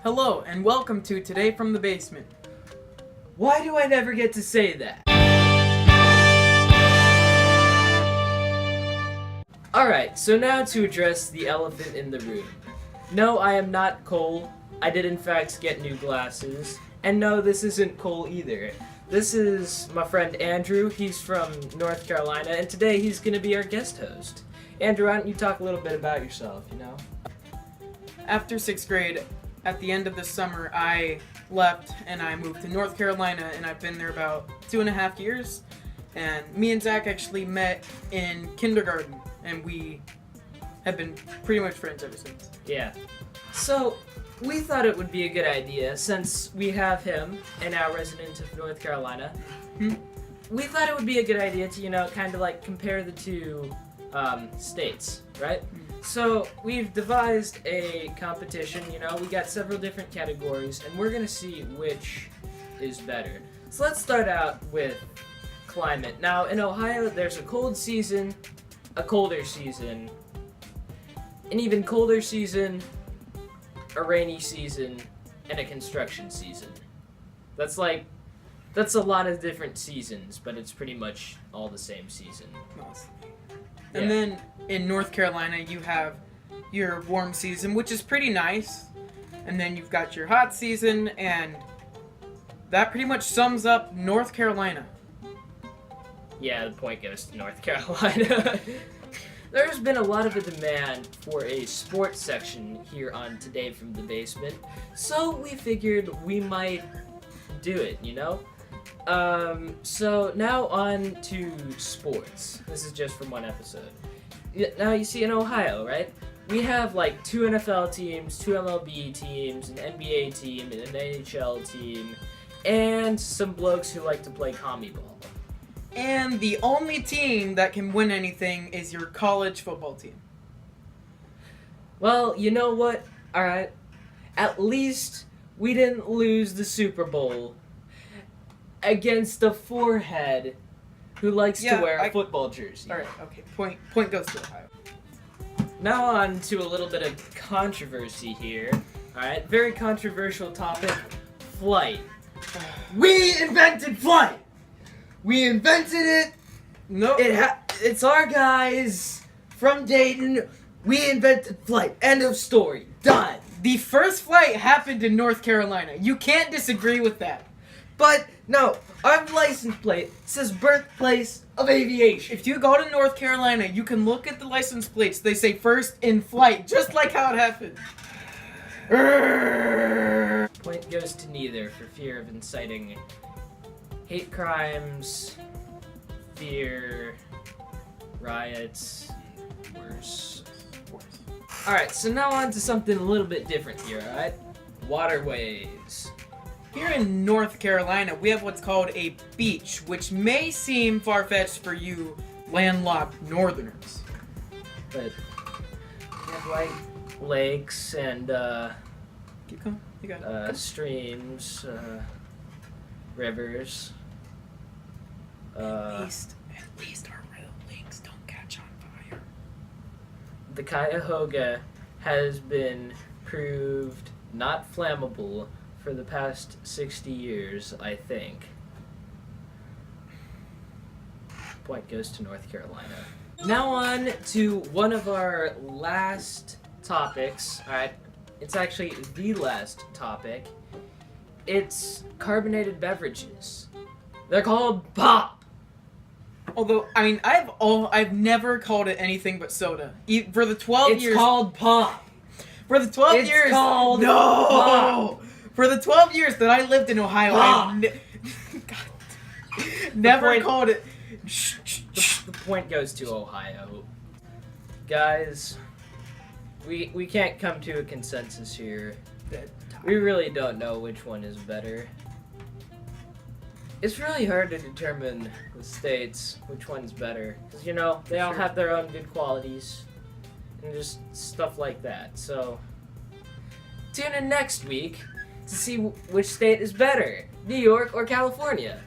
Hello, and welcome to Today from the Basement. Why do I never get to say that? Alright, so now to address the elephant in the room. No, I am not Cole. I did in fact get new glasses. And no, this isn't Cole either. This is my friend Andrew. He's from North Carolina, and today he's going to be our guest host. Andrew, why don't you talk a little bit about yourself, After 6th grade, at the end of the summer, I left and I moved to North Carolina, and I've been there about 2.5 years. And me and Zach actually met in kindergarten, and we have been pretty much friends ever since. Yeah. So, we thought it would be a good idea, since we have him, and now resident of North Carolina. We thought it would be a good idea to, kind of like compare the two states, right? So we've devised a competition, we got several different categories, and we're gonna see which is better. So let's start out with climate. Now in Ohio, there's a cold season, a colder season, an even colder season, a rainy season, and a construction season. That's a lot of different seasons, but it's pretty much all the same season. Nice. And then in North Carolina, you have your warm season, which is pretty nice. And then you've got your hot season, and that pretty much sums up North Carolina. Yeah, the point goes to North Carolina. There's been a lot of a demand for a sports section here on Today from the Basement, so we figured we might do it, So now on to sports. This is just from one episode. Now you see in Ohio, right? We have like 2 NFL teams, 2 MLB teams, an NBA team, an NHL team, and some blokes who like to play commie ball. And the only team that can win anything is your college football team. Well, you know what? Alright. At least we didn't lose the Super Bowl against a forehead who likes to wear a football jersey. Alright, okay. Point goes to Ohio. Now on to a little bit of controversy here. Alright, very controversial topic. Flight. We invented flight! We invented it! No. It's our guys from Dayton. We invented flight. End of story. Done. The first flight happened in North Carolina. You can't disagree with that. But, no, our license plate says birthplace of aviation. If you go to North Carolina, you can look at the license plates. They say first in flight, just like how it happened. Point goes to neither for fear of inciting hate crimes, fear, riots, worse. Alright, so now on to something a little bit different here, alright? Waterways. Here in North Carolina, we have what's called a beach, which may seem far-fetched for you landlocked northerners. But we have like lakes and keep going. You got it. Streams, rivers. At least our real lakes don't catch on fire. The Cuyahoga has been proved not flammable for the past 60 years, I think. Point goes to North Carolina. Now on to one of our last topics. Alright, it's actually the last topic. It's carbonated beverages. They're called pop! Although, I mean, I've never called it anything but soda. For the 12 years... It's called pop! For the 12 years... It's called No! pop! For the 12 years that I lived in Ohio, I've never called it... The point goes to Ohio. Guys, we can't come to a consensus here. We really don't know which one is better. It's really hard to determine the states which one's better. Because, they all have their own good qualities. And just stuff like that. So, tune in next week to see which state is better, New York or California.